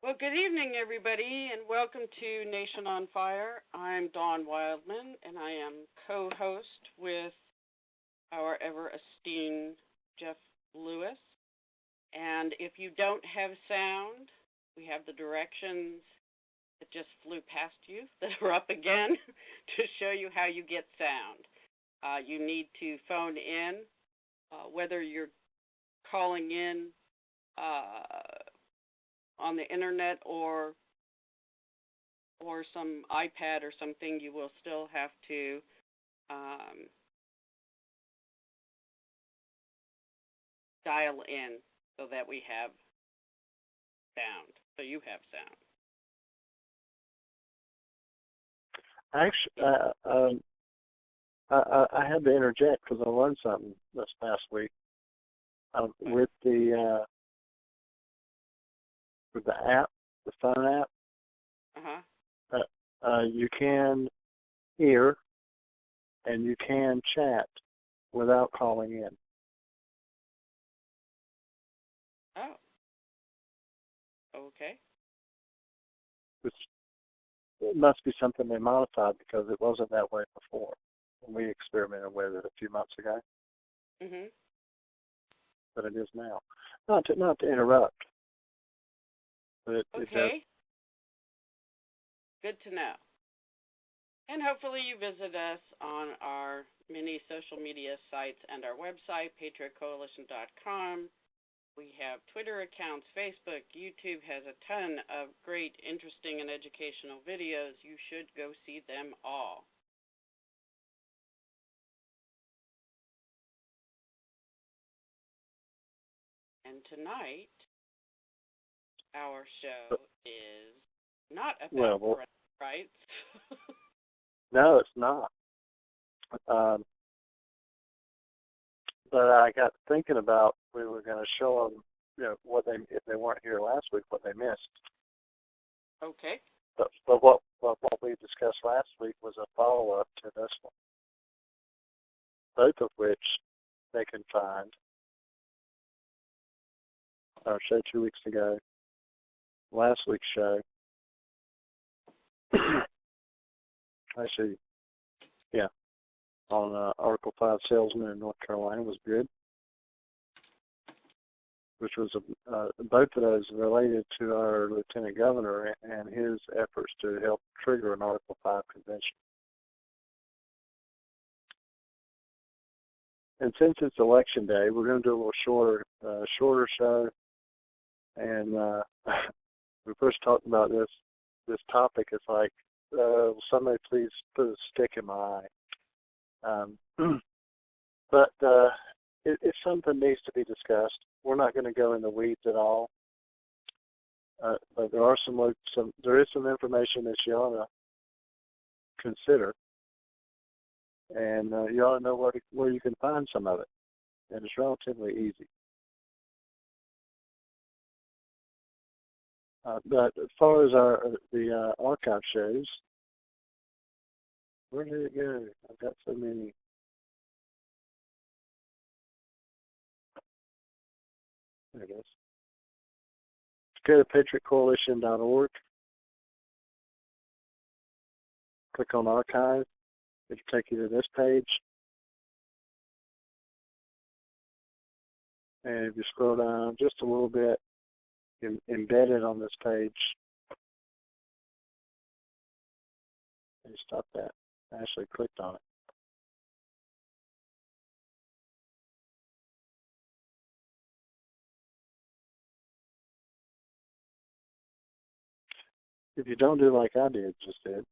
Well, good evening, everybody, and welcome to Nation on Fire. I'm Dawn Wildman, and I am co-host with our ever-esteemed Jeff Lewis. And if you don't have sound, we have the directions that just flew past you that are up again to show you how you get sound. You need to phone in, whether you're calling in on the internet or some iPad or something, you will still have to dial in so that we have sound, so you have sound. Actually, I had to interject because I learned something this past week with the app, the phone app. You can hear and you can chat without calling in. Oh. Okay. It must be something they modified because it wasn't that way before when we experimented with it a few months ago. Mhm. But it is now. Not to interrupt. But okay. Good to know. And hopefully you visit us on our many social media sites and our website, patriotcoalition.com. We have Twitter accounts, Facebook, YouTube has a ton of great, interesting, and educational videos. You should go see them all. And tonight, our show is not about parental rights. No, it's not. But I got thinking about we were going to show them, what if they weren't here last week, what they missed. Okay. But what we discussed last week was a follow-up to this one, both of which they can find. Our show 2 weeks ago, last week's show. Actually, yeah, on Article 5 salesman in North Carolina was good, which was both of those related to our lieutenant governor and his efforts to help trigger an Article 5 convention. And since it's election day, we're going to do a little shorter show. And we first talked about this topic. It's like, somebody please put a stick in my eye. But it's something that needs to be discussed. We're not going to go in the weeds at all. But there is some information that you ought to consider, and you ought to know where you can find some of it, and it's relatively easy. But as far as the archive shows, where did it go? I've got so many. There it is. Go to patriotcoalition.org. Click on archive. It'll take you to this page. And if you scroll down just a little bit, embedded on this page. And stop that. I actually clicked on it. If you don't do like I just did,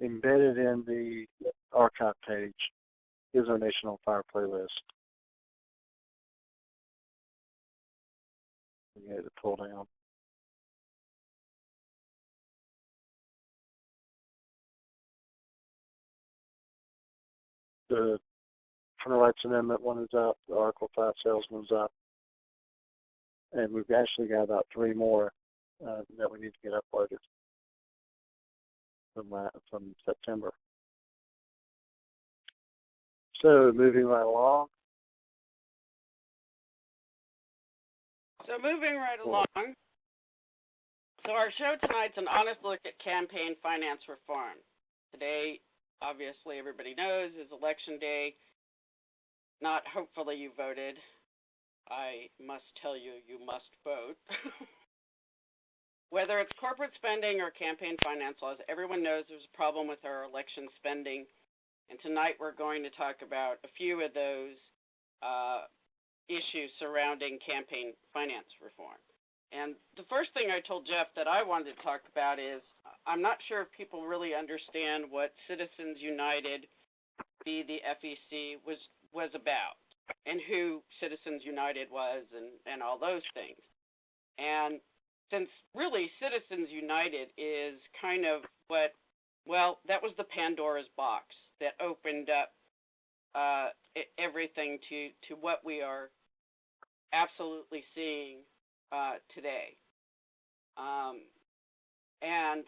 embedded in the archive page is our Nation on Fire playlist. You get it pull down. The Parental Rights Amendment one is up. The Article 5 salesman's up. And we've actually got about 3 more that we need to get uploaded from September. So, moving right along. So moving right along. So our show tonight's an honest look at campaign finance reform. Today, obviously, everybody knows is Election Day. Not hopefully you voted. I must tell you, you must vote. Whether it's corporate spending or campaign finance laws, everyone knows there's a problem with our election spending. And tonight we're going to talk about a few of those issues surrounding campaign finance reform. And the first thing I told Jeff that I wanted to talk about is I'm not sure if people really understand what Citizens United, be the FEC, was about, and who Citizens United was, and all those things. And since really Citizens United is kind of that was the Pandora's box that opened up everything to what we are absolutely seeing today. And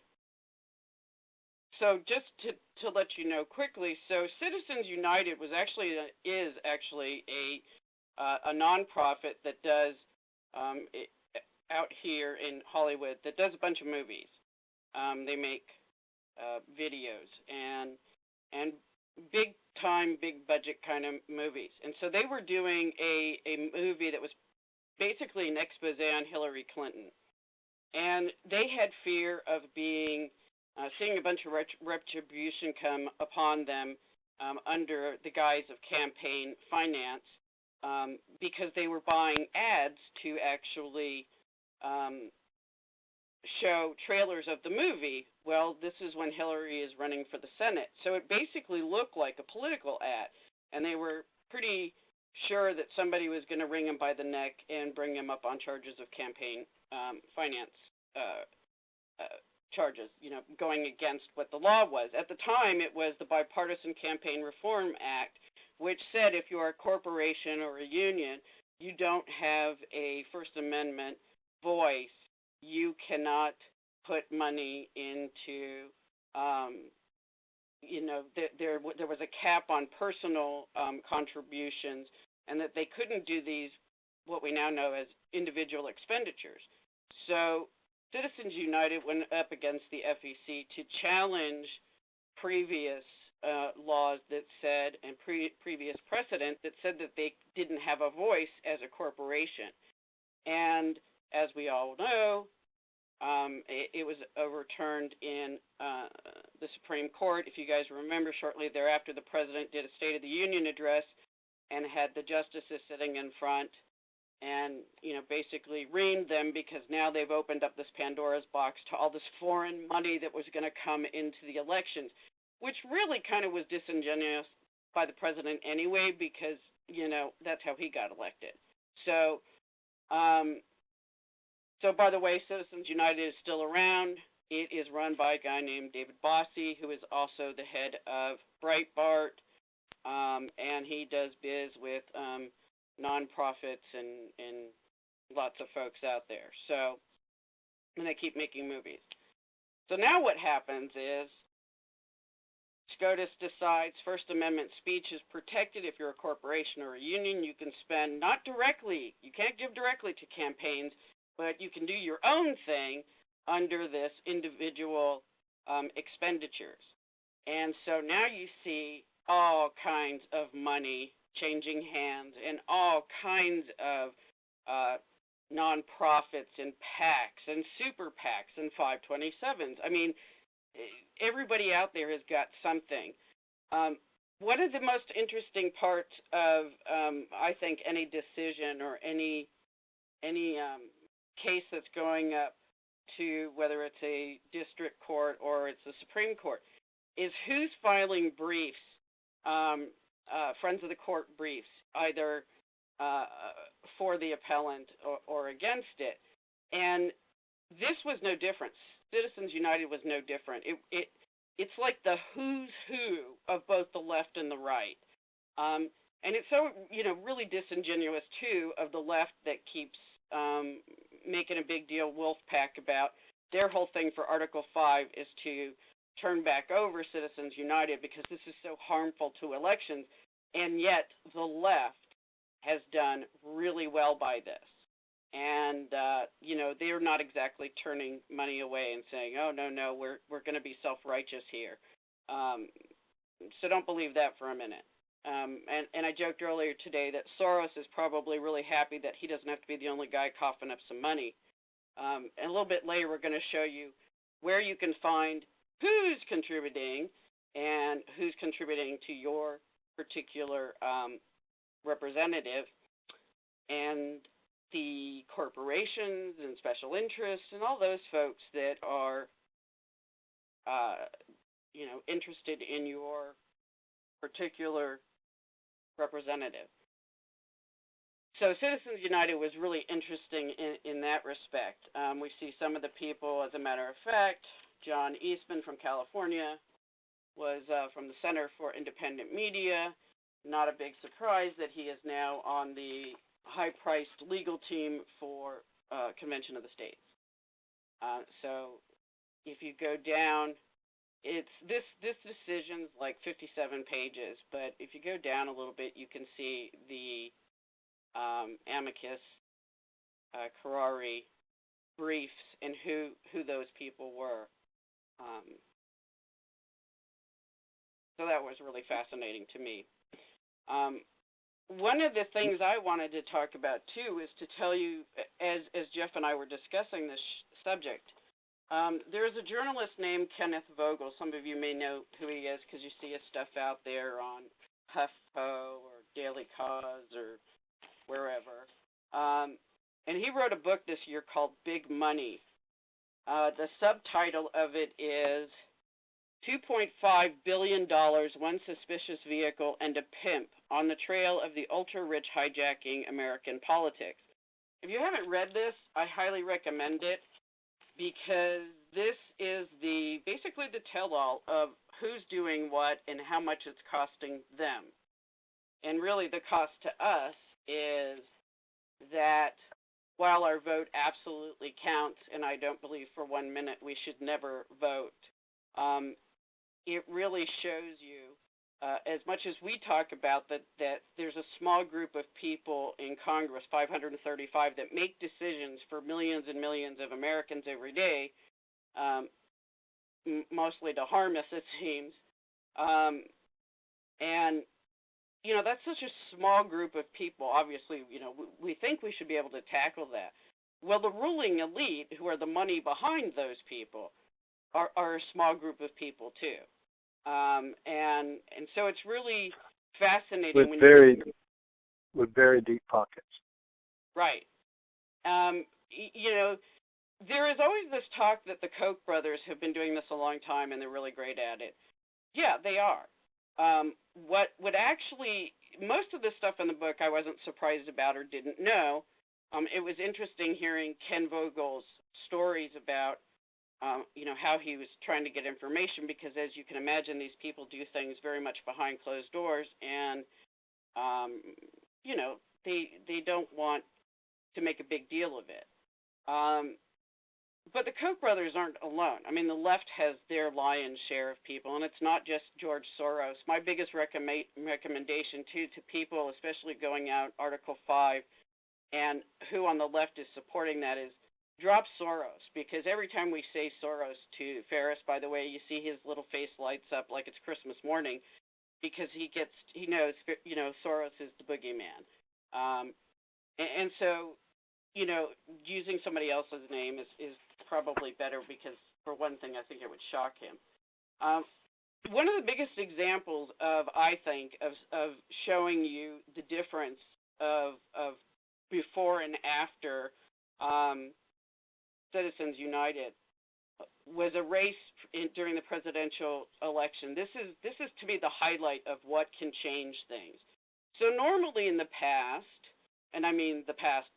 so just to let you know quickly, so Citizens United is actually a nonprofit that does out here in Hollywood that does a bunch of movies. They make videos and big time, big budget kind of movies. And so they were doing a movie that was basically an expose on Hillary Clinton. And they had fear of seeing a bunch of retribution come upon them under the guise of campaign finance because they were buying ads to actually show trailers of the movie. Well, this is when Hillary is running for the Senate. So it basically looked like a political ad. And they were pretty sure that somebody was going to wring him by the neck and bring him up on charges of campaign finance charges, going against what the law was. At the time, it was the Bipartisan Campaign Reform Act, which said if you are a corporation or a union, you don't have a First Amendment voice, you cannot put money into, there was a cap on personal contributions, and that they couldn't do these, what we now know as individual expenditures. So Citizens United went up against the FEC to challenge previous laws that said, and previous precedent that said that they didn't have a voice as a corporation. And as we all know, it was overturned in the Supreme Court. If you guys remember, shortly thereafter, the president did a State of the Union address and had the justices sitting in front and, basically reamed them because now they've opened up this Pandora's box to all this foreign money that was going to come into the elections, which really kind of was disingenuous by the president anyway because, that's how he got elected. So, by the way, Citizens United is still around. It is run by a guy named David Bossie, who is also the head of Breitbart, and he does biz with nonprofits and lots of folks out there. So, and they keep making movies. So now what happens is SCOTUS decides First Amendment speech is protected if you're a corporation or a union. You can spend not directly, you can't give directly to campaigns, but you can do your own thing under this individual expenditures. And so now you see all kinds of money changing hands and all kinds of nonprofits and PACs and super PACs and 527s. I mean, everybody out there has got something. One of the most interesting parts of, I think, any decision or any case that's going up to whether it's a district court or it's the Supreme Court is who's filing briefs, friends of the court briefs, either for the appellant or against it. And this was no different. Citizens United was no different. It's like the who's who of both the left and the right. And it's so, really disingenuous, too, of the left that keeps making a big deal, Wolfpack, about their whole thing for Article 5 is to turn back over Citizens United because this is so harmful to elections. and yet the left has done really well by this. And they're not exactly turning money away and saying, "Oh no, we're going to be self-righteous here." So don't believe that for a minute. And I joked earlier today that Soros is probably really happy that he doesn't have to be the only guy coughing up some money. And a little bit later, we're going to show you where you can find who's contributing and who's contributing to your particular representative, and the corporations and special interests and all those folks that are, interested in your particular representative. So Citizens United was really interesting in that respect. We see some of the people, as a matter of fact, John Eastman from California was from the Center for Independent Media. Not a big surprise that he is now on the high-priced legal team for Convention of the States. So if you go down, it's this decision's like 57 pages, but if you go down a little bit, you can see the amicus curiae briefs and who those people were. So that was really fascinating to me. One of the things I wanted to talk about too is to tell you, as Jeff and I were discussing this subject, there is a journalist named Kenneth Vogel. Some of you may know who he is because you see his stuff out there on HuffPo or Daily Cause or wherever. And he wrote a book this year called Big Money. The subtitle of it is $2.5 billion, One Suspicious Vehicle, and a Pimp on the Trail of the Ultra-Rich Hijacking American Politics. If you haven't read this, I highly recommend it because this is basically the tell-all of who's doing what and how much it's costing them. And really the cost to us is that while our vote absolutely counts, and I don't believe for 1 minute we should never vote, it really shows you, as much as we talk about that there's a small group of people in Congress, 535, that make decisions for millions and millions of Americans every day, mostly to harm us, it seems. And, that's such a small group of people. Obviously, we think we should be able to tackle that. Well, the ruling elite, who are the money behind those people, are a small group of people too, and so it's really fascinating with very deep pockets. Right. There is always this talk that the Koch brothers have been doing this a long time and they're really great at it. Yeah, they are. What actually, most of the stuff in the book I wasn't surprised about or didn't know. It was interesting hearing Ken Vogel's stories about how he was trying to get information because, as you can imagine, these people do things very much behind closed doors, and, they don't want to make a big deal of it. But the Koch brothers aren't alone. I mean, the left has their lion's share of people, and it's not just George Soros. My biggest recommendation, too, to people, especially going out Article 5, and who on the left is supporting that, is drop Soros, because every time we say Soros to Ferris, by the way, you see his little face lights up like it's Christmas morning, because he knows, Soros is the boogeyman. And so, using somebody else's name is probably better because, for one thing, I think it would shock him. One of the biggest examples I think, of showing you the difference of before and after Citizens United was a race during the presidential election. This is to me the highlight of what can change things. So normally in the past, and I mean the past,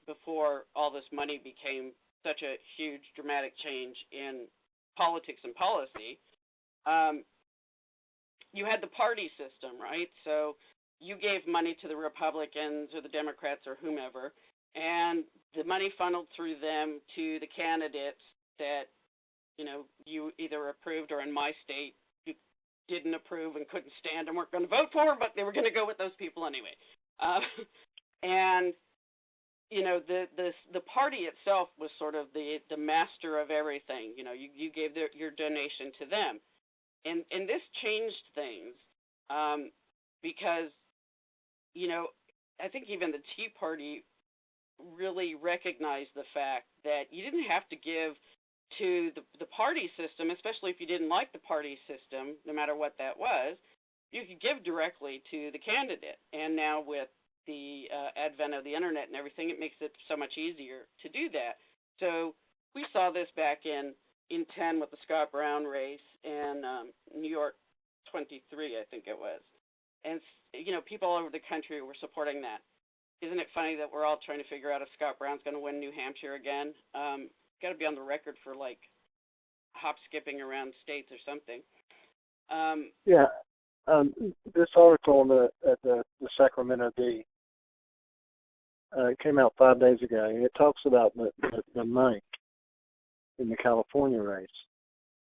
before all this money became such a huge dramatic change in politics and policy, you had the party system, right? So you gave money to the Republicans or the Democrats or whomever, and the money funneled through them to the candidates that, you either approved, or in my state, didn't approve and couldn't stand and weren't going to vote for, but they were going to go with those people anyway. And you know, the party itself was sort of the master of everything. You know, you gave your donation to them, and this changed things, because, you know, I think even the Tea Party really recognized the fact that you didn't have to give to the party system, especially if you didn't like the party system, no matter what that was. You could give directly to the candidate, and now with the advent of the internet and everything, it makes it so much easier to do that. So we saw this back in 10 with the Scott Brown race and New York 23, I think it was. And, you know, people all over the country were supporting that. Isn't it funny that we're all trying to figure out if Scott Brown's going to win New Hampshire again? Got to be on the record for, like, hop-skipping around states or something. Yeah. This article at the Sacramento Bee, it came out 5 days ago, and it talks about the money in the California race.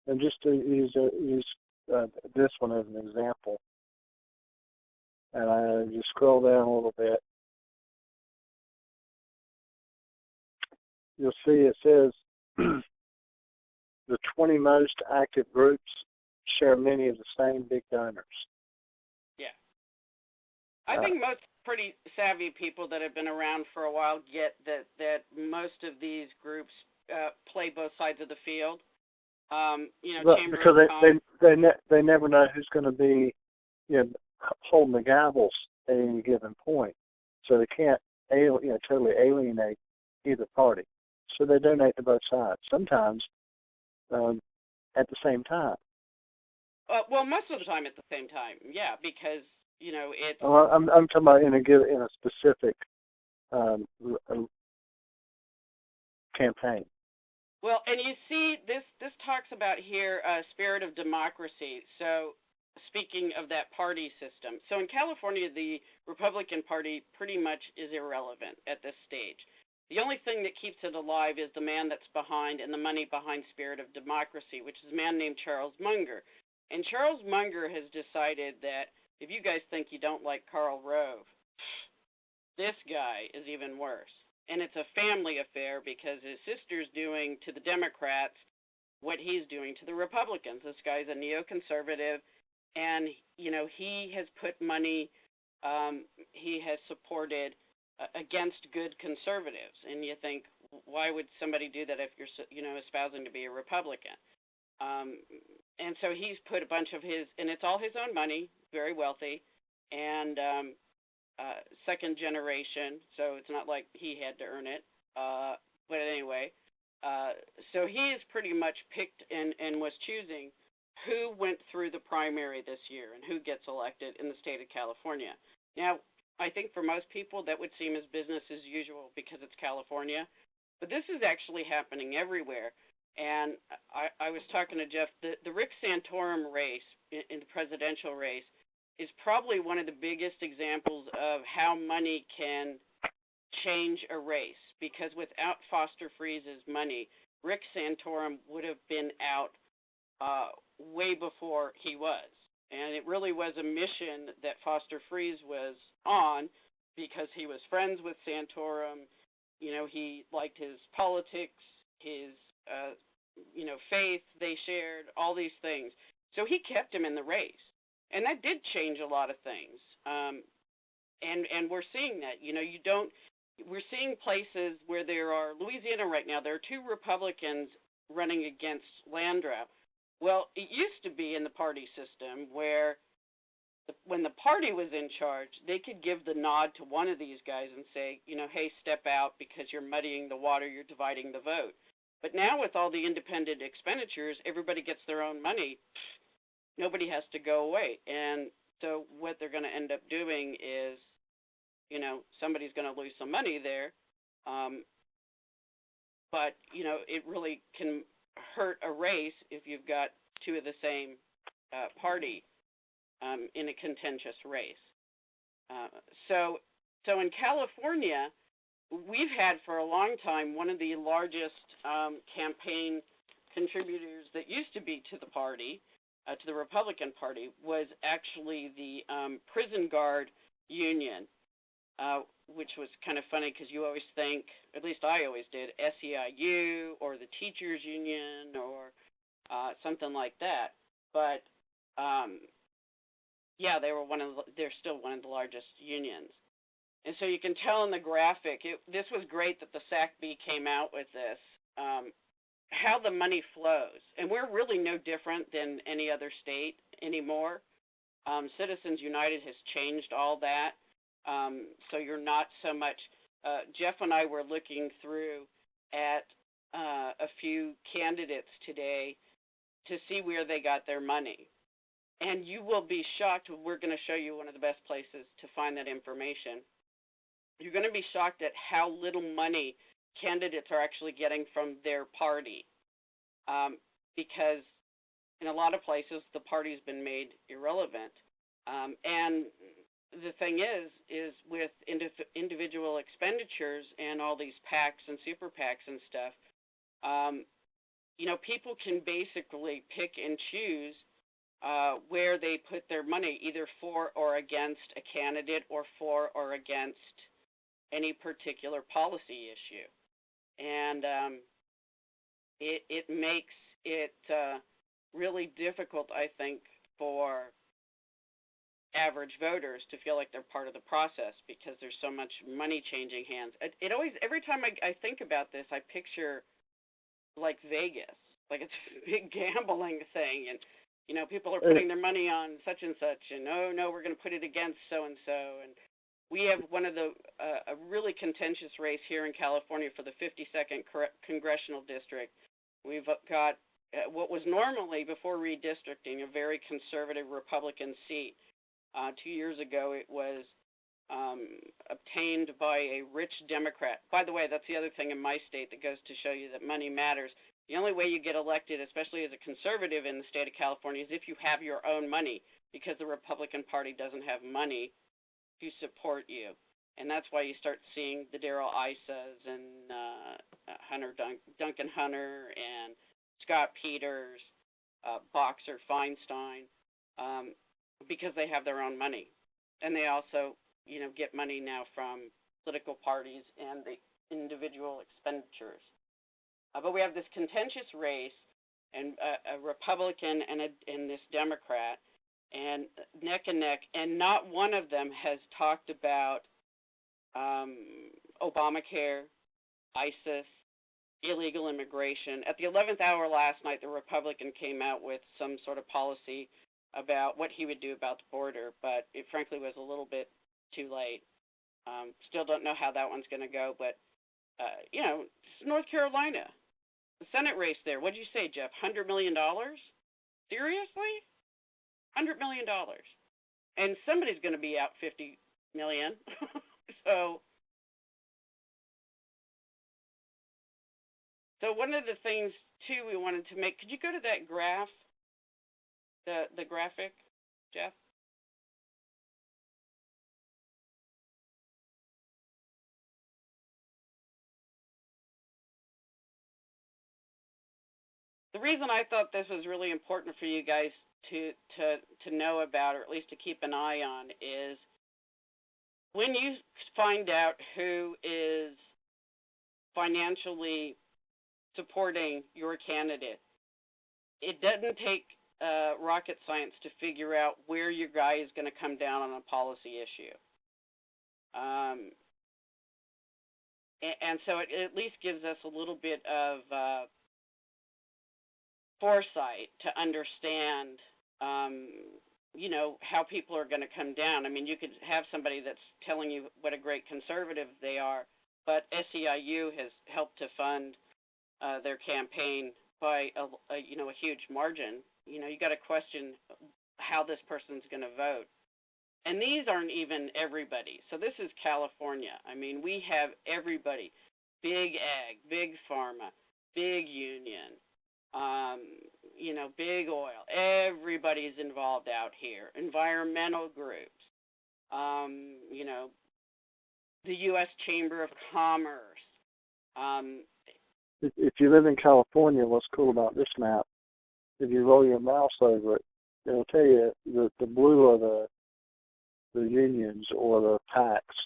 And just to use this one as an example, and I just scroll down a little bit, you'll see it says the 20 most active groups share many of the same big donors. Yeah. I think most pretty savvy people that have been around for a while get that most of these groups play both sides of the field. You know, because they never know who's going to be, you know, holding the gavels at any given point, so they can't totally alienate either party. So they donate to both sides. Sometimes at the same time. Well, most of the time at the same time, yeah, because you know it's. Well, I'm talking about in a specific campaign. Well, and you see, this talks about here spirit of democracy. So, speaking of that party system, so in California, the Republican Party pretty much is irrelevant at this stage. The only thing that keeps it alive is the man that's behind and the money behind spirit of democracy, which is a man named Charles Munger. And Charles Munger has decided that if you guys think you don't like Karl Rove, this guy is even worse. And it's a family affair because his sister's doing to the Democrats what he's doing to the Republicans. This guy's a neoconservative, and, you know, he has put money, he has supported against good conservatives. And you think, why would somebody do that if you're, you know, espousing to be a Republican? And so he's put a bunch of his, and it's all his own money, very wealthy, and second generation, so it's not like he had to earn it. But anyway, so he is pretty much picked and was choosing who went through the primary this year and who gets elected in the state of California. Now, I think for most people that would seem as business as usual because it's California, but this is actually happening everywhere. And I was talking to Jeff, the Rick Santorum race in the presidential race is probably one of the biggest examples of how money can change a race, because without Foster Freese's money, Rick Santorum would have been out way before he was. And it really was a mission that Foster Freese was on because he was friends with Santorum. You know, he liked his politics, his you know, faith they shared, all these things. So he kept him in the race. And that did change a lot of things. And we're seeing that. You know, we're seeing places where there are, Louisiana right now, there are two Republicans running against Landrieu. Well, it used to be in the party system where when the party was in charge, they could give the nod to one of these guys and say, you know, hey, step out because you're muddying the water, you're dividing the vote. But now with all the independent expenditures, everybody gets their own money. Nobody has to go away. And so what they're going to end up doing is, you know, somebody's going to lose some money there. But, you know, it really can hurt a race if you've got two of the same party in a contentious race. So in California, we've had for a long time one of the largest campaign contributors that used to be to the party to the Republican Party was actually the prison guard union, which was kind of funny because you always think, at least I always did, SEIU or the teachers union or something like that. But yeah, they're still one of the largest unions. And so you can tell in the graphic, this was great that the SACB came out with this, how the money flows. And we're really no different than any other state anymore. Citizens United has changed all that. So you're not so much, Jeff and I were looking through at a few candidates today to see where they got their money. And you will be shocked. We're going to show you one of the best places to find that information. You're going to be shocked at how little money candidates are actually getting from their party, because in a lot of places the party's been made irrelevant. And the thing is with individual expenditures and all these PACs and super PACs and stuff, people can basically pick and choose where they put their money, either for or against a candidate or for or against any particular policy issue. And it makes it really difficult, I think, for average voters to feel like they're part of the process because there's so much money changing hands. It always, every time I think about this, I picture like Vegas, like it's a big gambling thing, and people are putting their money on such and such, and oh no, we're going to put it against so and so. And we have one of the a really contentious race here in California for the 52nd congressional district. We've got what was normally, before redistricting, a very conservative Republican seat. 2 years ago, it was obtained by a rich Democrat. By the way, that's the other thing in my state that goes to show you that money matters. The only way you get elected, especially as a conservative in the state of California, is if you have your own money, because the Republican Party doesn't have money to support you. And that's why you start seeing the Darrell Isas and Duncan Hunter and Scott Peters, Boxer Feinstein, because they have their own money. And they also, get money now from political parties and the individual expenditures. But we have this contentious race, and a Republican and this Democrat, and neck and neck, and not one of them has talked about Obamacare, ISIS, illegal immigration. At the 11th hour last night, the Republican came out with some sort of policy about what he would do about the border, but it frankly was a little bit too late. Still don't know how that one's going to go, but, North Carolina, the Senate race there, what did you say, Jeff, $100 million? Seriously? $100 million. And somebody's going to be out $50 million. So one of the things, too, we wanted to make, could you go to that graph, the graphic, Jeff? The reason I thought this was really important for you guys to know about, or at least to keep an eye on, is when you find out who is financially supporting your candidate, it doesn't take rocket science to figure out where your guy is going to come down on a policy issue. And so it at least gives us a little bit of foresight to understand, how people are going to come down. I mean, you could have somebody that's telling you what a great conservative they are, but SEIU has helped to fund their campaign by a huge margin. You got to question how this person's going to vote. And these aren't even everybody. So this is California. I mean, we have everybody, big ag, big pharma, big union, big oil. Everybody's involved out here. Environmental groups, the U.S. Chamber of Commerce. If you live in California, what's cool about this map, if you roll your mouse over it, It'll tell you the blue are the unions or the PACs,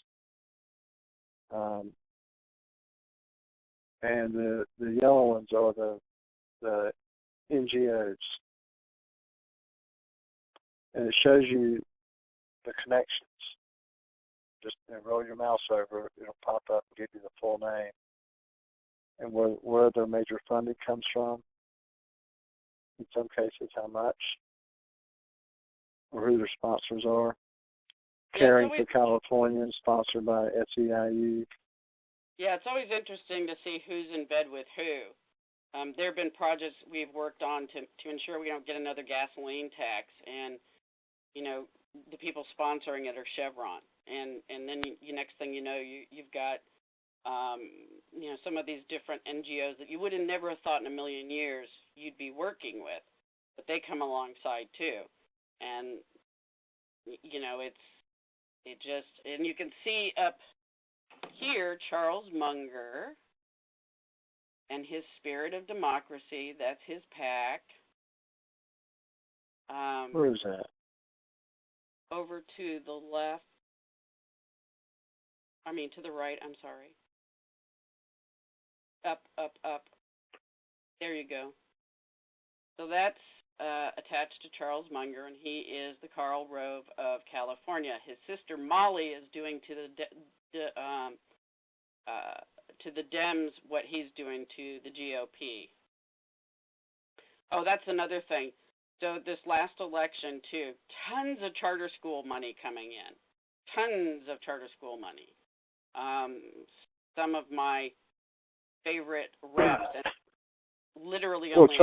and the yellow ones are the NGOs, and it shows you the connections. Just roll your mouse over it, it'll pop up and give you the full name and where their major funding comes from. In some cases, how much, or who their sponsors are. Caring for California, sponsored by SEIU. Yeah, it's always interesting to see who's in bed with who. There have been projects we've worked on to ensure we don't get another gasoline tax, and the people sponsoring it are Chevron, and then next thing you know, you've got some of these different NGOs that you would have never thought in a million years you'd be working with, but they come alongside too, and and you can see up here Charles Munger and his Spirit of Democracy. That's his PAC. Where is that? Over to the left. To the right, I'm sorry. Up. There you go. So that's attached to Charles Munger, and he is the Karl Rove of California. His sister Molly is doing to the Dems what he's doing to the GOP. Oh, that's another thing. So this last election, too, tons of charter school money coming in. Tons of charter school money. Some of my favorite reps, and literally only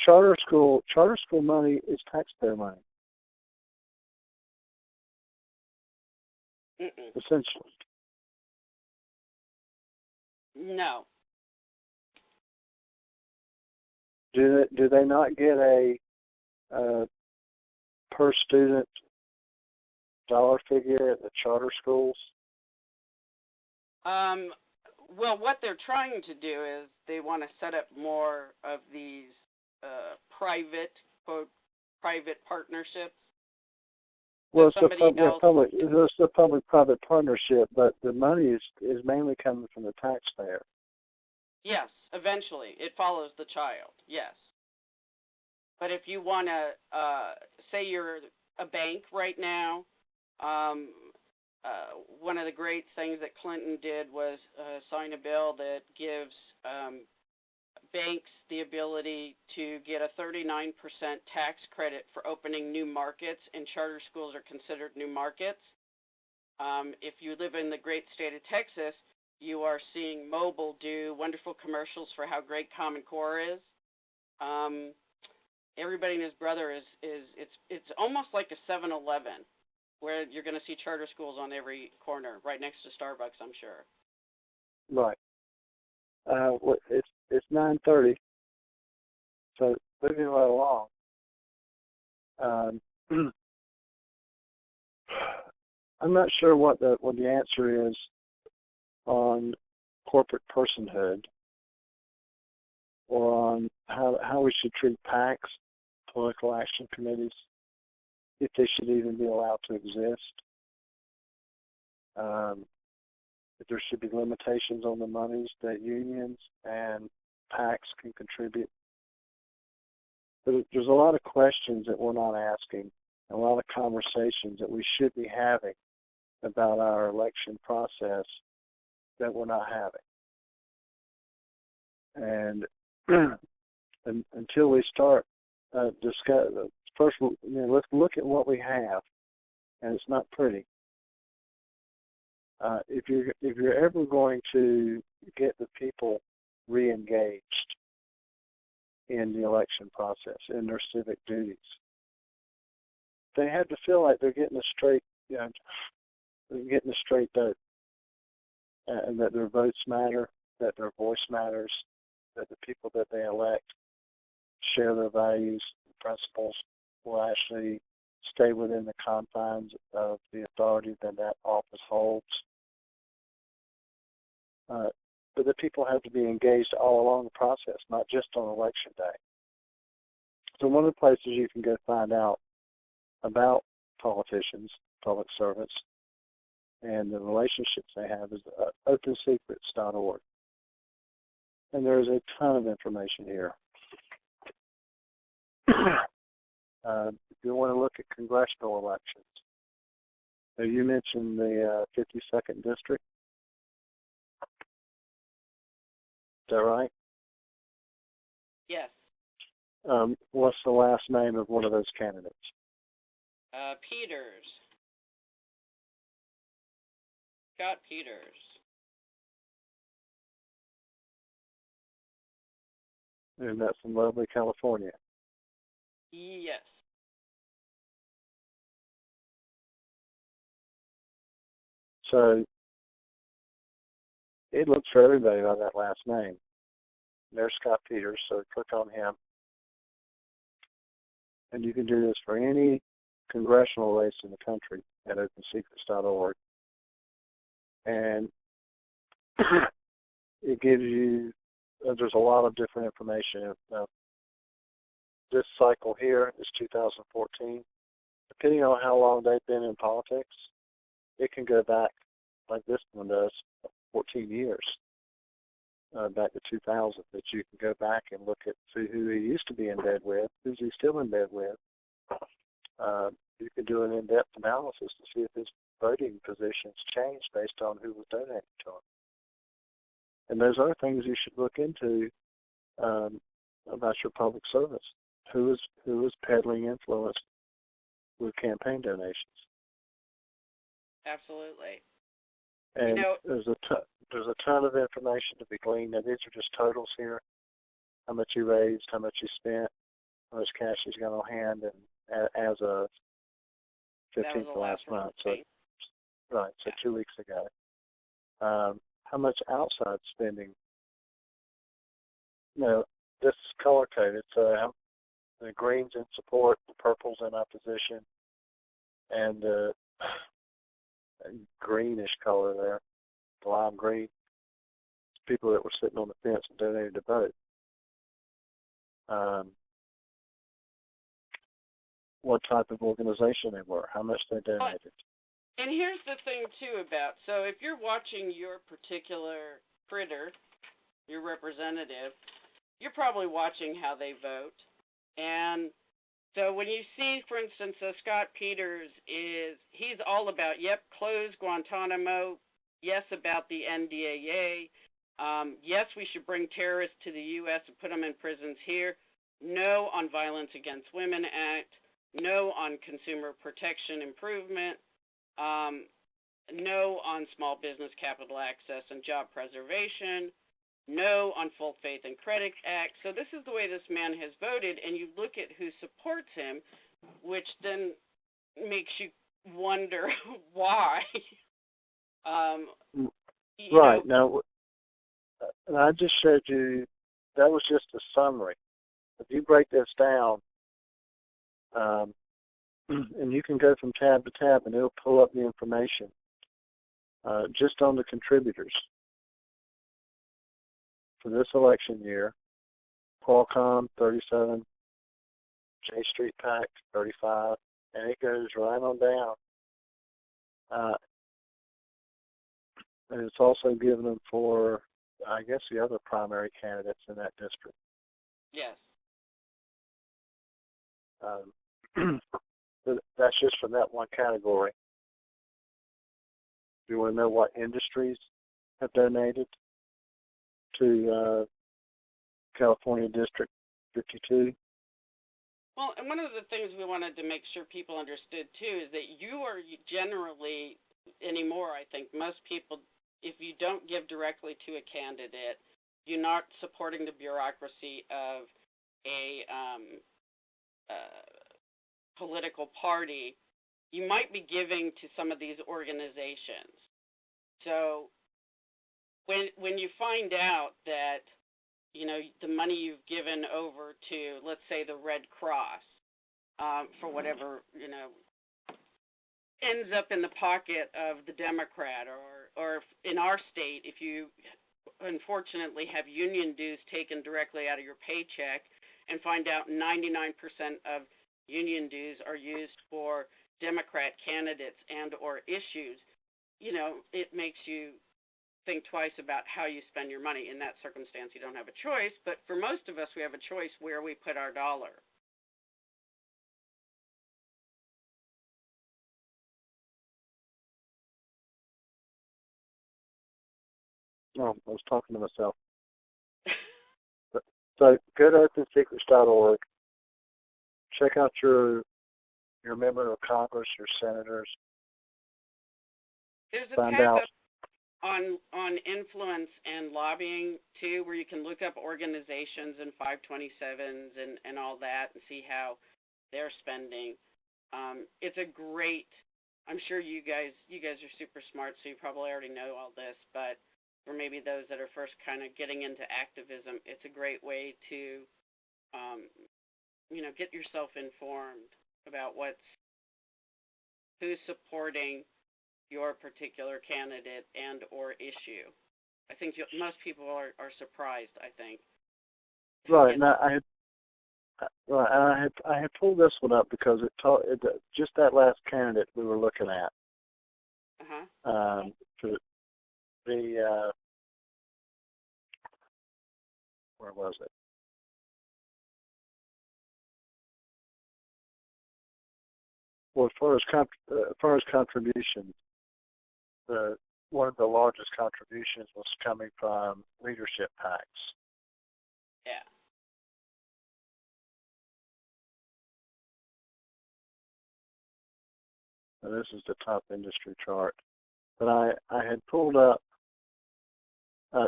charter school money is taxpayer money. Essentially. No. Do they not get a per student dollar figure at the charter schools? Well, what they're trying to do is they want to set up more of these private partnerships. Well, it's a public-private partnership, but the money is mainly coming from the taxpayer. Yes, eventually. It follows the child, yes. But if you want to, say you're a bank right now, one of the great things that Clinton did was sign a bill that gives banks the ability to get a 39% tax credit for opening new markets, and charter schools are considered new markets. If you live in the great state of Texas, you are seeing Mobile do wonderful commercials for how great Common Core is. Everybody and his brother it's almost like a 7-Eleven, where you're going to see charter schools on every corner, right next to Starbucks, I'm sure. Right. It's 9:30, so moving right along. I'm not sure what the answer is on corporate personhood, or on how we should treat PACs, political action committees, if they should even be allowed to exist. If there should be limitations on the monies that unions and PACs can contribute. But there's a lot of questions that we're not asking, a lot of conversations that we should be having about our election process that we're not having. And until we start first, let's look at what we have, and it's not pretty. If you're ever going to get the people re-engaged in the election process, in their civic duties, they have to feel like they're getting a straight, vote, and that their votes matter, that their voice matters, that the people that they elect share their values and principles, will actually stay within the confines of the authority that office holds. But the people have to be engaged all along the process, not just on election day. So one of the places you can go find out about politicians, public servants, and the relationships they have is opensecrets.org. And there's a ton of information here. If you want to look at congressional elections, so you mentioned the 52nd District. Is that right? Yes. What's the last name of one of those candidates? Peters. Scott Peters. And that's in lovely California. Yes. So it looks for everybody by that last name. There's Scott Peters, so click on him. And you can do this for any congressional race in the country at opensecrets.org. And it gives you, there's a lot of different information. This cycle here is 2014. Depending on how long they've been in politics, it can go back, like this one does, 14 years, back to 2000, that you can go back and look at, see who he used to be in bed with, who's he still in bed with. You can do an in-depth analysis to see if his voting positions changed based on who was donating to him. And there's other things you should look into about your public service. Who is peddling influence with campaign donations? Absolutely. And there's a ton of information to be gleaned. Now, these are just totals here: how much you raised, how much you spent, how much cash he's got on hand, and as of 15th of last month. So, right, so 2 weeks ago. How much outside spending? This is color coded, so the green's in support, the purple's in opposition, and the greenish color there, the lime green, people that were sitting on the fence and donated to vote. What type of organization they were, how much they donated. And here's the thing, too, about, so if you're watching your particular critter, your representative, you're probably watching how they vote. And so when you see, for instance, Scott Peters he's all about, close Guantanamo, yes, about the NDAA, yes, we should bring terrorists to the U.S. and put them in prisons here, no on Violence Against Women Act, no on consumer protection improvement, no on small business capital access and job preservation, no on Full Faith and Credit Act. So this is the way this man has voted, and you look at who supports him, which then makes you wonder why. Right. Now, and I just showed you, that was just a summary. If you break this down, and you can go from tab to tab, and it'll pull up the information just on the contributors for this election year. Qualcomm, 37, J Street PAC, 35, and it goes right on down. And it's also given them for, I guess, the other primary candidates in that district. Yes. That's just from that one category. Do you want to know what industries have donated to California District 52? Well, and one of the things we wanted to make sure people understood, too, is that you are generally, anymore, I think, most people, if you don't give directly to a candidate, you're not supporting the bureaucracy of a political party. You might be giving to some of these organizations. So when you find out that, the money you've given over to, let's say, the Red Cross, for whatever, ends up in the pocket of the Democrat, or in our state, if you unfortunately have union dues taken directly out of your paycheck and find out 99% of union dues are used for Democrat candidates and or issues, it makes you think twice about how you spend your money. In that circumstance, you don't have a choice, but for most of us, we have a choice where we put our dollar. Oh, I was talking to myself. So go to OpenSecrets.org. Check out your member of Congress, your senators. There's a Find tab out. on influence and lobbying too, where you can look up organizations and 527s and all that and see how they're spending. It's a great. I'm sure you guys are super smart, so you probably already know all this, but for maybe those that are first kind of getting into activism, it's a great way to, get yourself informed about who's supporting your particular candidate and or issue. I think most people are surprised, I think. Right. Now I had pulled this one up because just that last candidate we were looking at. Uh-huh. For where was it? Well, as far as contributions, one of the largest contributions was coming from leadership PACs. Yeah. And this is the top industry chart. But I had pulled up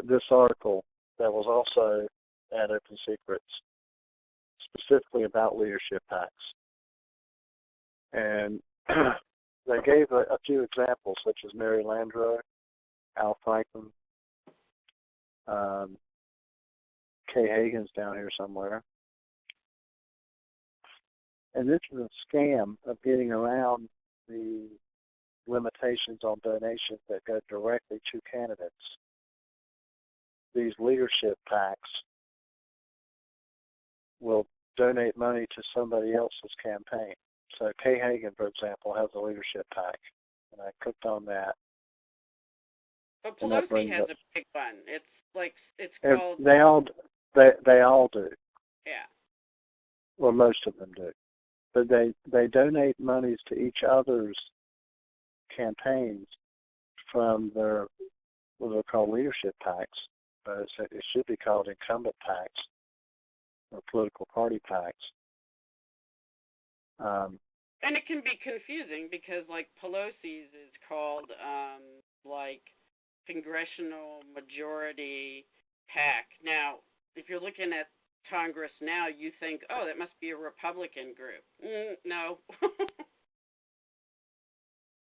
this article that was also at Open Secrets, specifically about leadership PACs. And they gave a few examples, such as Mary Landrieu, Al Franken, Kay Hagan's down here somewhere. And this is a scam of getting around the limitations on donations that go directly to candidates. These leadership PACs will donate money to somebody else's campaign. So Kay Hagan, for example, has a leadership PAC, and I clicked on that. But Pelosi has a big one. It's called. They all do. Yeah. Well, most of them do. But they donate monies to each other's campaigns from what they're called leadership PACs, but it should be called incumbent PACs or political party PACs. And it can be confusing because, like, Pelosi's is called, Congressional Majority PAC. Now, if you're looking at Congress now, you think, oh, that must be a Republican group. No.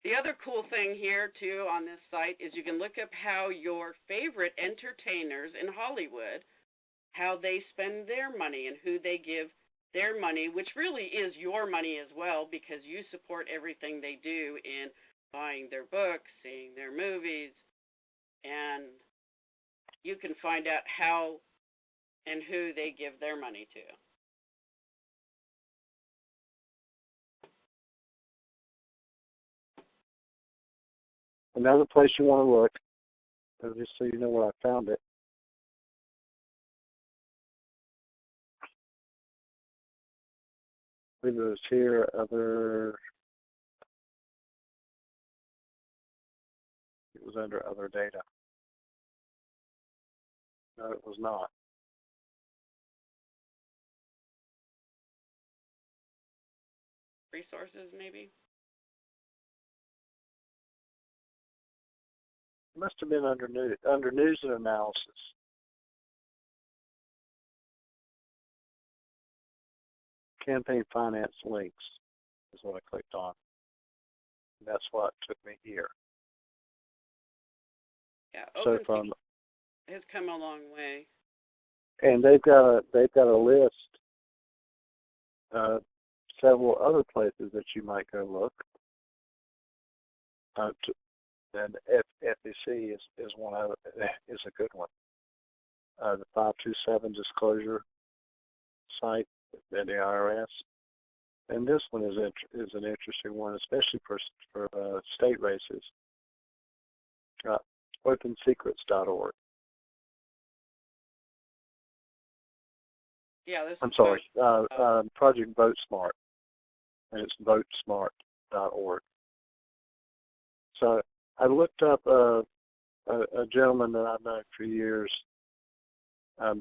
The other cool thing here, too, on this site is you can look up how your favorite entertainers in Hollywood, how they spend their money and who they give their money, which really is your money as well because you support everything they do in buying their books, seeing their movies, and you can find out how and who they give their money to. Another place you want to look, just so you know where I found it. I believe it was here, it was under other data. No, it was not. Resources, maybe? It must have been under news and analysis. Campaign finance links is what I clicked on. And that's what took me here. Yeah, so from has come a long way. And they've got a list of several other places that you might go look. And FEC is one of is a good one. The 527 disclosure site at the IRS. And this one is an interesting one, especially for state races. OpenSecrets.org. Yeah, this I'm is sorry, Project VoteSmart, and it's votesmart.org. So I looked up a gentleman that I've known for years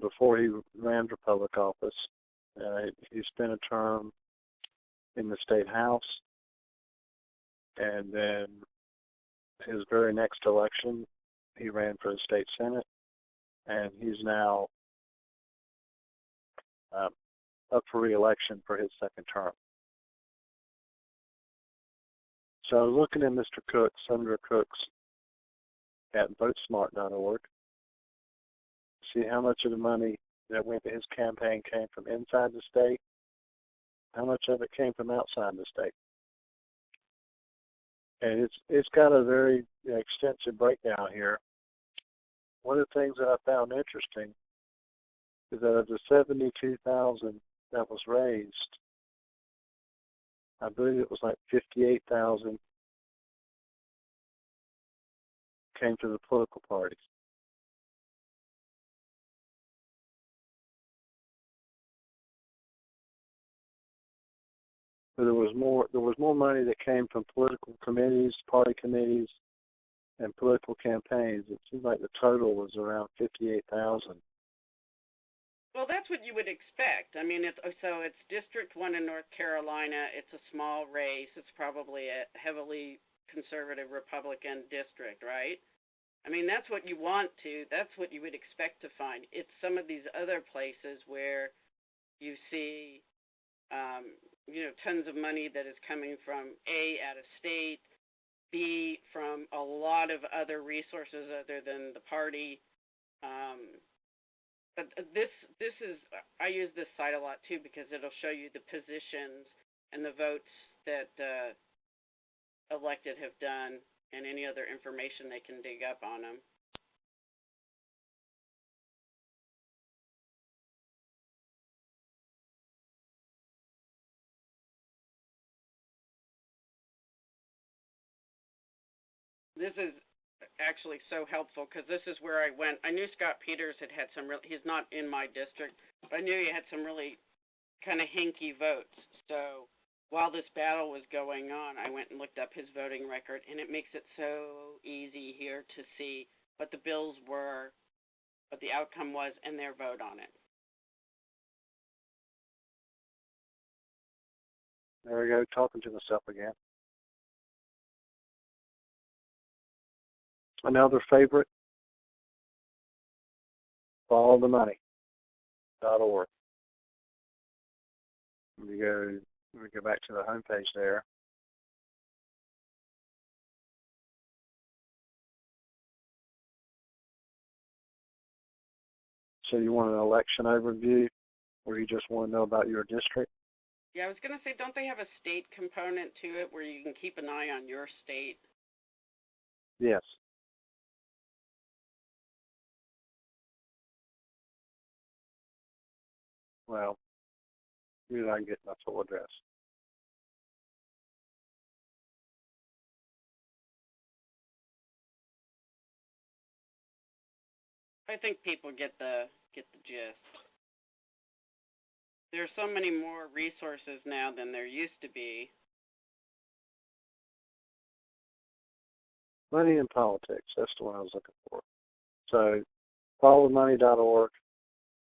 before he ran for public office. He spent a term in the state house, and then his very next election, he ran for the state senate, and he's now up for re-election for his second term. So looking at Mr. Cooks, Senator Cooks, at votesmart.org, see how much of the money that went to his campaign came from inside the state, how much of it came from outside the state. And it's got a very extensive breakdown here. One of the things that I found interesting is that of the $72,000 that was raised, I believe it was like $58,000 came to the political parties. So there was more money that came from political committees, party committees, and political campaigns. It seems like the total was around $58,000. Well, that's what you would expect. I mean, it's District 1 in North Carolina. It's a small race. It's probably a heavily conservative Republican district, right? I mean, that's what you would expect to find. It's some of these other places where you see, tons of money that is coming from A, out of state, B, from a lot of other resources other than the party. But this is, I use this site a lot too because it'll show you the positions and the votes that elected have done and any other information they can dig up on them. This is actually so helpful because this is where I went. I knew Scott Peters had some he's not in my district, but I knew he had some really kind of hinky votes. So while this battle was going on, I went and looked up his voting record, and it makes it so easy here to see what the bills were, what the outcome was, and their vote on it. There we go, talking to myself again. Another favorite, followthemoney.org. We go back to the homepage there. So you want an election overview, or you just want to know about your district? Yeah, I was going to say, don't they have a state component to it where you can keep an eye on your state? Yes. Well, maybe I can get my full address. I think people get the gist. There's so many more resources now than there used to be. Money in politics, that's the one I was looking for. So, followthemoney.org,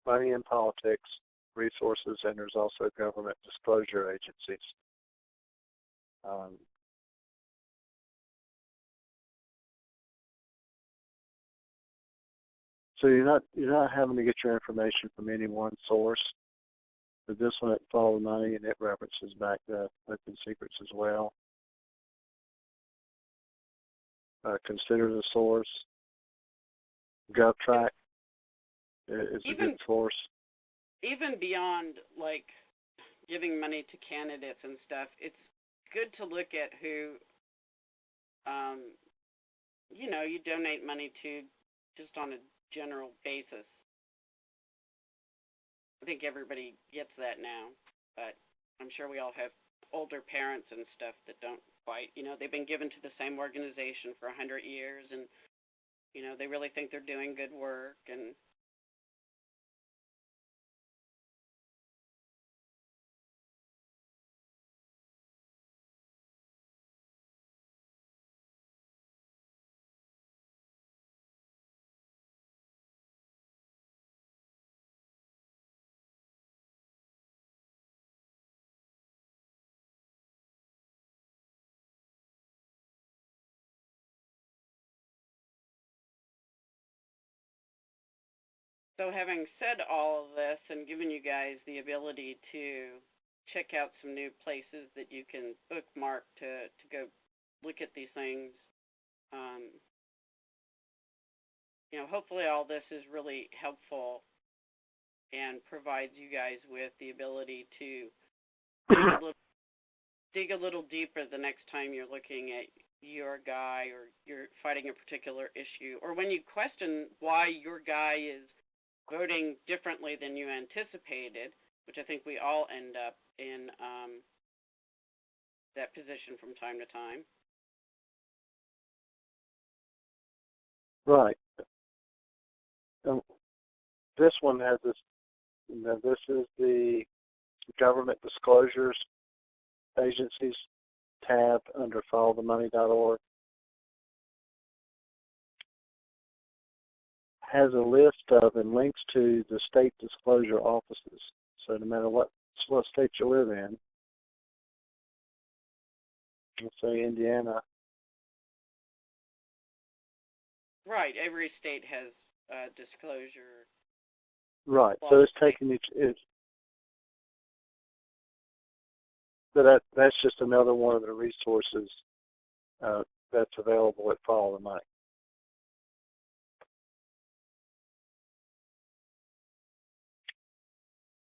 money in politics, resources, and there's also government disclosure agencies. So you're not having to get your information from any one source. But this one at Follow the Money, and it references back to Open Secrets as well. Consider the source. GovTrack is a good source. Even beyond like giving money to candidates and stuff, it's good to look at who, you donate money to just on a general basis. I think everybody gets that now, but I'm sure we all have older parents and stuff that don't quite, they've been given to the same organization for 100 years, and they really think they're doing good work. And so, having said all of this and given you guys the ability to check out some new places that you can bookmark to go look at these things, um, hopefully all this is really helpful and provides you guys with the ability to dig a little deeper the next time you're looking at your guy or you're fighting a particular issue, or when you question why your guy is voting differently than you anticipated, which I think we all end up in that position from time to time. Right. This one has this. This is the Government Disclosures Agencies tab under followthemoney.org. Has a list of and links to the state disclosure offices. So no matter what state you live in, let's say Indiana. Right. Every state has disclosure. Right. So it's taking but that's just another one of the resources that's available at Follow the Money.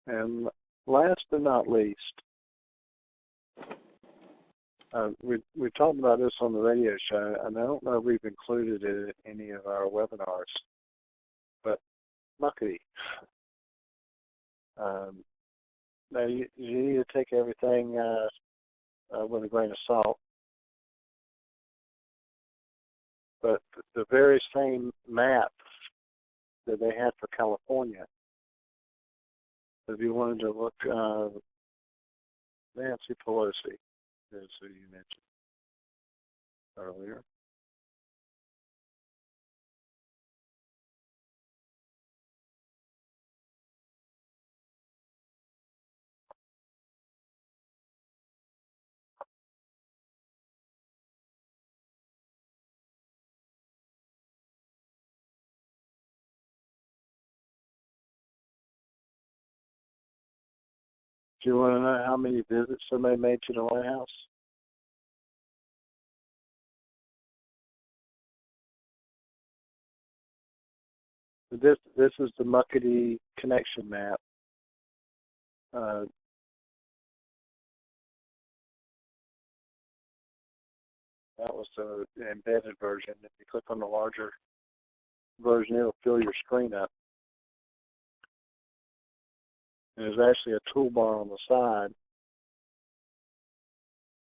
And last but not least, we talked about this on the radio show, and I don't know if we've included it in any of our webinars, but Muckety. Now, you need to take everything with a grain of salt, but the very same map that they had for California, if you wanted to look, Nancy Pelosi is who you mentioned earlier. Do you want to know how many visits somebody made to the White House? This is the Muckety connection map. That was the embedded version. If you click on the larger version, it'll fill your screen up. And there's actually a toolbar on the side.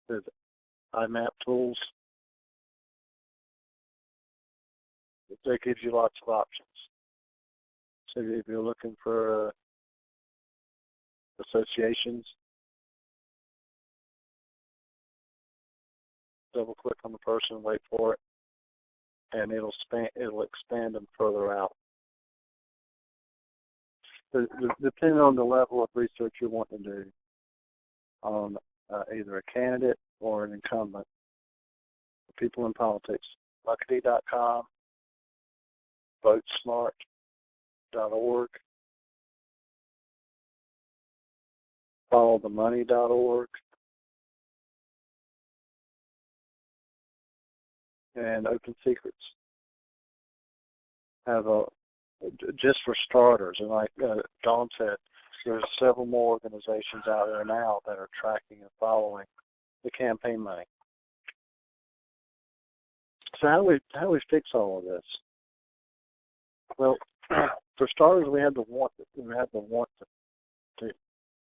There's IMAP tools. That gives you lots of options. So if you're looking for associations, double click on the person, wait for it, and it'll expand them further out. Depending on the level of research you want to do on either a candidate or an incumbent, people in politics, Muckety.com, votesmart.org, followthemoney.org, and Open Secrets have just for starters, and like Dawn said, there's several more organizations out there now that are tracking and following the campaign money. So how do we fix all of this? Well, for starters, we had to want to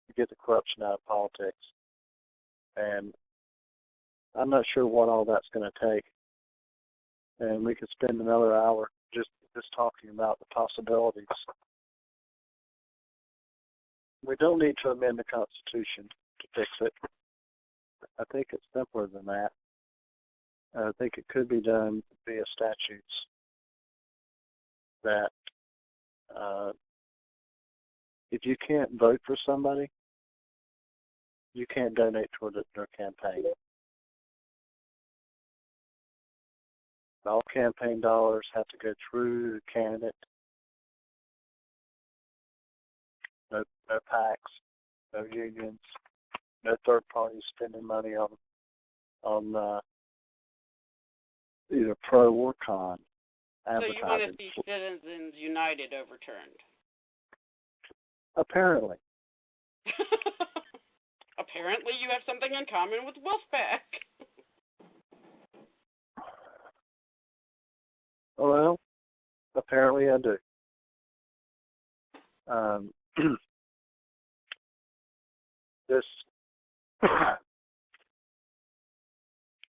to get the corruption out of politics. And I'm not sure what all that's going to take. And we could spend another hour just talking about the possibilities. We don't need to amend the Constitution to fix it. I think it's simpler than that. I think it could be done via statutes that if you can't vote for somebody, you can't donate toward their campaign. All campaign dollars have to go through the candidate. No PACs, no unions, no third parties spending money on either pro or con advertising. So you want to see Citizens United overturned? Apparently. Apparently you have something in common with Wolfpack. Well, apparently I do. This,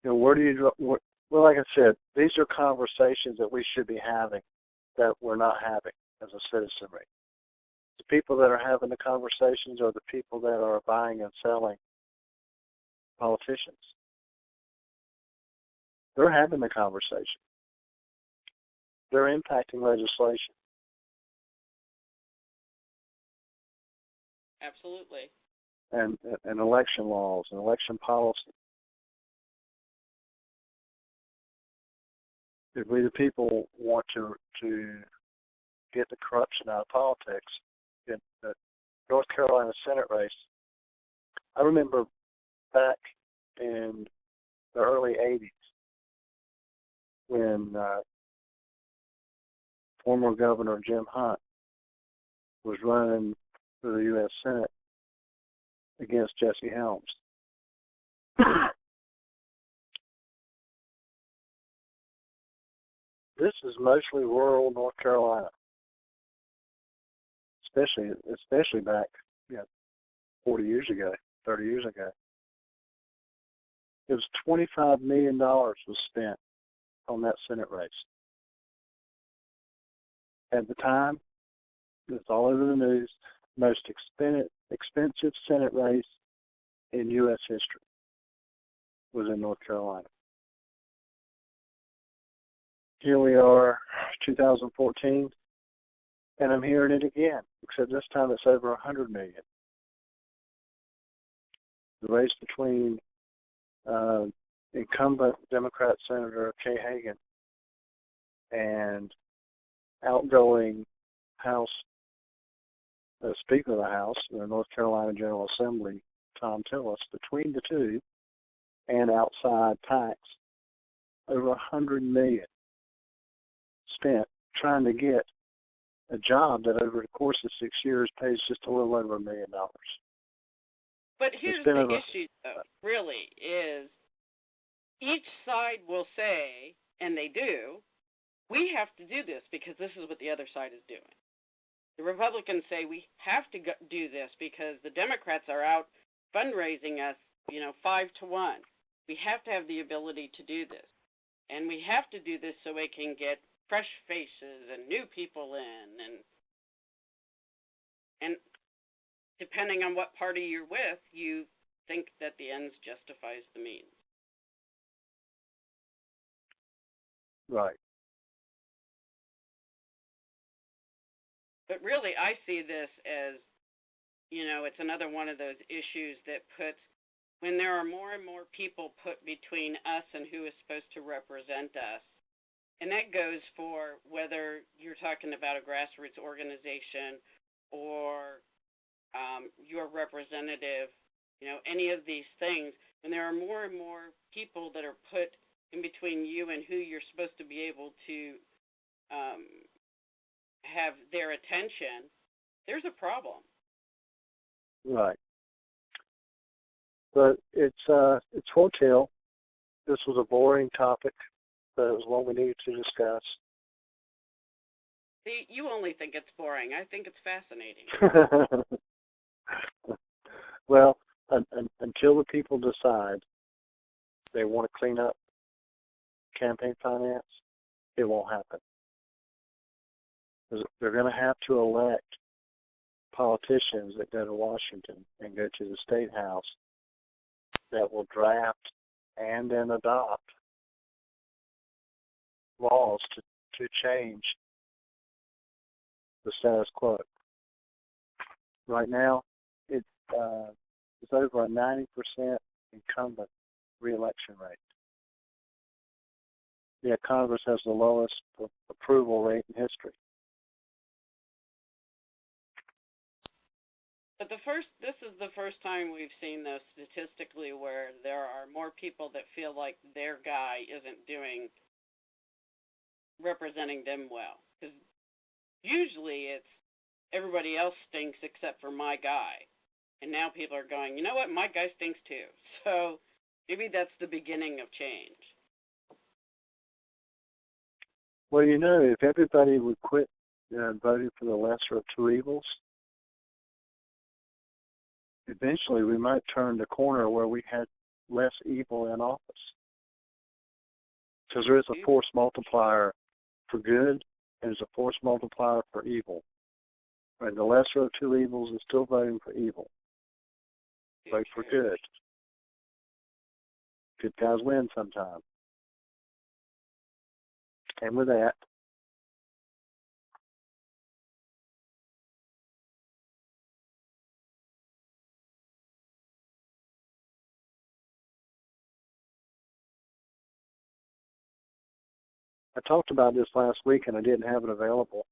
where do you, well, like I said, these are conversations that we should be having that we're not having as a citizenry. The people that are having the conversations are the people that are buying and selling politicians. They're having the conversation. They're impacting legislation. Absolutely. And election laws and election policy. If we the people want to get the corruption out of politics, in the North Carolina Senate race, I remember back in the early 80s when former Governor Jim Hunt was running for the U.S. Senate against Jesse Helms. This is mostly rural North Carolina, especially back 40 years ago, 30 years ago. It was $25 million was spent on that Senate race. At the time, it's all over the news, most expensive Senate race in U.S. history was in North Carolina. Here we are, 2014, and I'm hearing it again, except this time it's over $100 million. The race between incumbent Democrat Senator Kay Hagan and outgoing House Speaker of the House, the North Carolina General Assembly, Tom Tillis, between the two, and outside PACs, over $100 million spent trying to get a job that over the course of 6 years pays just a little over $1 million. But here's the issue, though, really, is each side will say, and they do, we have to do this because this is what the other side is doing. The Republicans say we have to do this because the Democrats are out fundraising us, 5-1. We have to have the ability to do this. And we have to do this so we can get fresh faces and new people in. And depending on what party you're with, you think that the ends justifies the means. Right. But really, I see this as, it's another one of those issues that puts, when there are more and more people put between us and who is supposed to represent us, and that goes for whether you're talking about a grassroots organization or your representative, any of these things, when there are more and more people that are put in between you and who you're supposed to be able to have their attention, there's a problem. Right. But it's hotel. This was a boring topic, but it was one we needed to discuss. See, you only think it's boring. I think it's fascinating. Well, until the people decide they want to clean up campaign finance, it won't happen. They're going to have to elect politicians that go to Washington and go to the State House that will draft and then adopt laws to change the status quo. Right now, it's over a 90% incumbent re-election rate. Yet Congress has the lowest approval rate in history. But this is the first time we've seen this statistically where there are more people that feel like their guy isn't representing them well. Because usually it's everybody else stinks except for my guy. And now people are going, you know what, my guy stinks too. So maybe that's the beginning of change. Well, if everybody would quit voting for the lesser of two evils, eventually we might turn the corner where we had less evil in office. Because there is a force multiplier for good, and there's a force multiplier for evil. Right? The lesser of two evils is still voting for evil. Vote for good. Good guys win sometimes. And with that, I talked about this last week and I didn't have it available.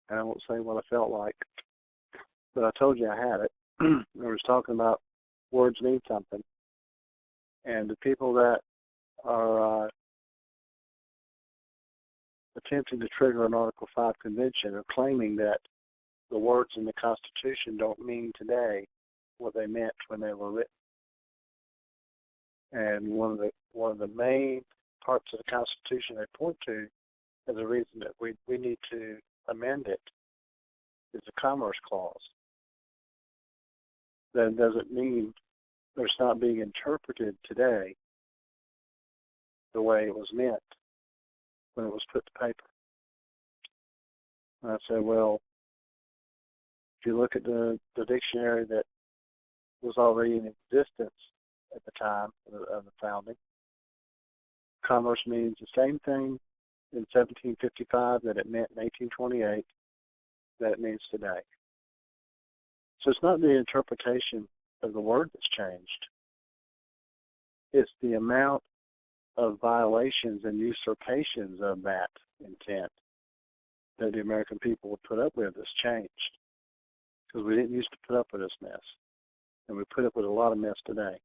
And I won't say what I felt like, but I told you I had it. I was talking about words mean something. And the people that are attempting to trigger an Article 5 convention are claiming that the words in the Constitution don't mean today what they meant when they were written. And one of the main parts of the Constitution they point to as a reason that we need to amend it is the Commerce Clause. That doesn't mean it's not being interpreted today the way it was meant when it was put to paper. And I said, well, if you look at the dictionary that was already in existence at the time of the founding, commerce means the same thing in 1755 that it meant in 1828 that it means today. So it's not the interpretation of the word that's changed. It's the amount of violations and usurpations of that intent that the American people would put up with that's changed. Because we didn't used to put up with this mess. And we put up with a lot of mess today.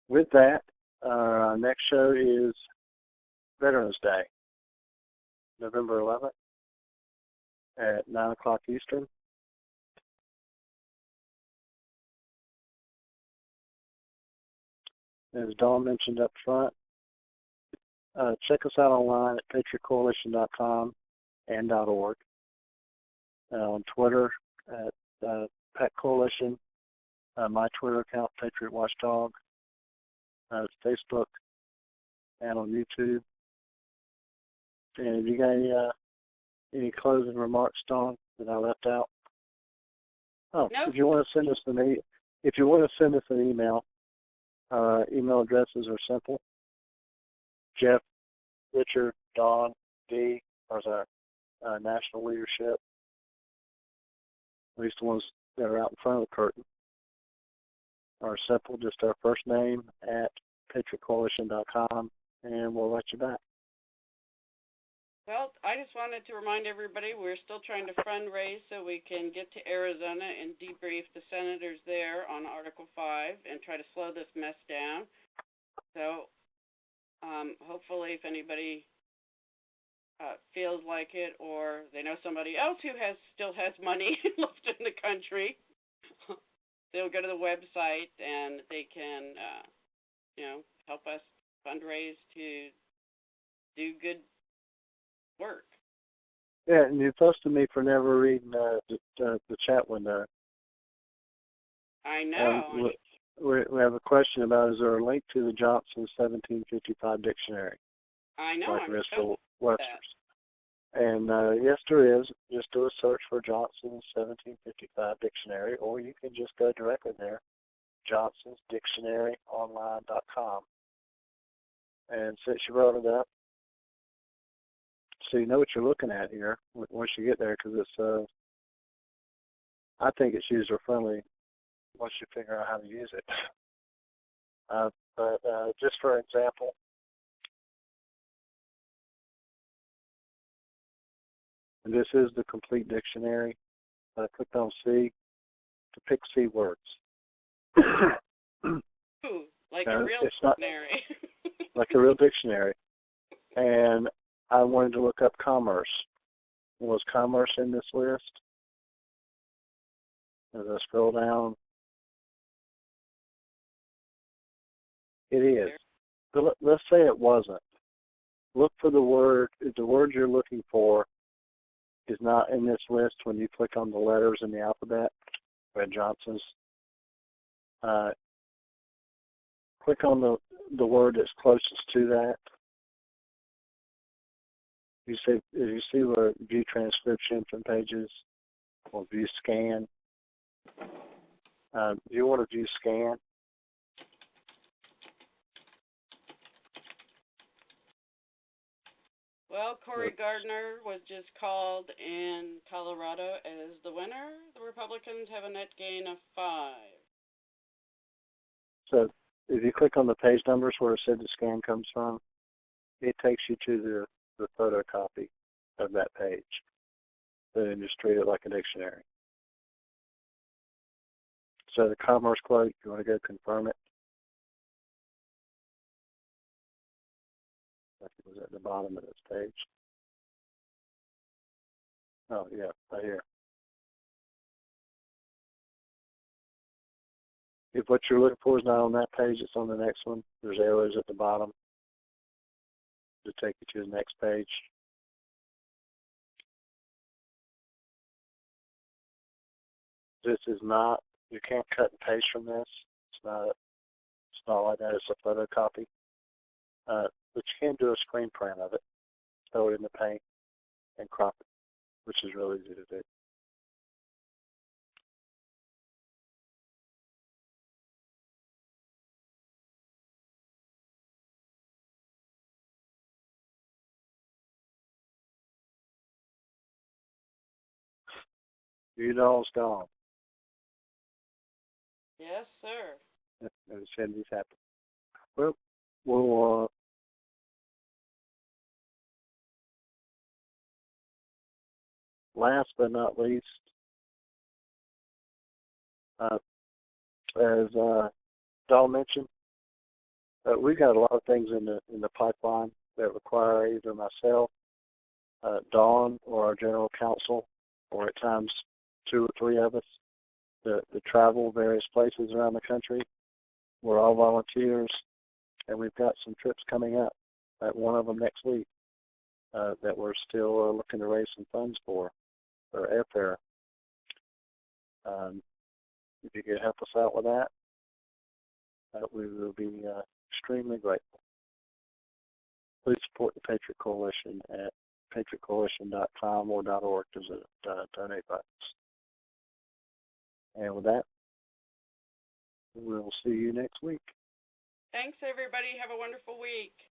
With that, our next show is Veterans Day, November 11th at 9 o'clock Eastern. As Dawn mentioned up front, check us out online at patriotcoalition.com and .org. On Twitter at Pat Coalition, my Twitter account, Patriot Watchdog, Facebook, and on YouTube. And have you got any closing remarks, Dawn, that I left out? Oh, nope. If you want to send us an email, email addresses are simple. Jeff, Richard, Dawn, D, are our national leadership, at least the ones that are out in front of the curtain, are simple, just our first name at patriotcoalition.com, and we'll let you back. Well, I just wanted to remind everybody we're still trying to fundraise so we can get to Arizona and debrief the senators there on Article 5 and try to slow this mess down. So hopefully if anybody feels like it or they know somebody else who still has money left in the country, they'll go to the website and they can help us fundraise to do good work. Yeah, and you posted me for never reading the chat window. I know. We have a question about, is there a link to the Johnson 1755 dictionary? I know. Like I'm Bristol so Webster's. And yes, there is. Just do a search for Johnson's 1755 dictionary, or you can just go directly there, johnsonsdictionaryonline.com. And since you brought it up, so you know what you're looking at here once you get there, because it's, I think it's user friendly once you figure out how to use it. But just for example, and this is the complete dictionary. I clicked on C to pick C words. Ooh, like a real dictionary. Like a real dictionary. And I wanted to look up commerce. Was commerce in this list? As I scroll down, it is. But let's say it wasn't. Look for the word. If the word you're looking for is not in this list when you click on the letters in the alphabet, Red Johnson's, click on the word that's closest to that. You see where view transcription from pages or view scan. You want to view scan. Well, Cory Gardner was just called in Colorado as the winner. The Republicans have a net gain of 5. So if you click on the page numbers where it said the scan comes from, it takes you to the photocopy of that page. Then just treat it like a dictionary. So the commerce quote, you want to go confirm it. Like it was at the bottom of this page. Oh, yeah, right here. If what you're looking for is not on that page, it's on the next one. There's arrows at the bottom to take you to the next page. This is not, you can't cut and paste from this. It's not like that. It's a photocopy. But you can do a screen print of it, throw it in the paint, and crop it, which is really easy to do. You know it's gone. Yes, sir. And send these happen. Well, we'll last but not least, as Dawn mentioned, we've got a lot of things in the pipeline that require either myself, Dawn, or our general counsel, or at times 2 or 3 of us, to travel various places around the country. We're all volunteers, and we've got some trips coming up. One of them next week that we're still looking to raise some funds for airfare. If you could help us out with that, we will be extremely grateful. Please support the Patriot Coalition at patriotcoalition.com or .org. There's a donate button. And with that, we'll see you next week. Thanks, everybody. Have a wonderful week.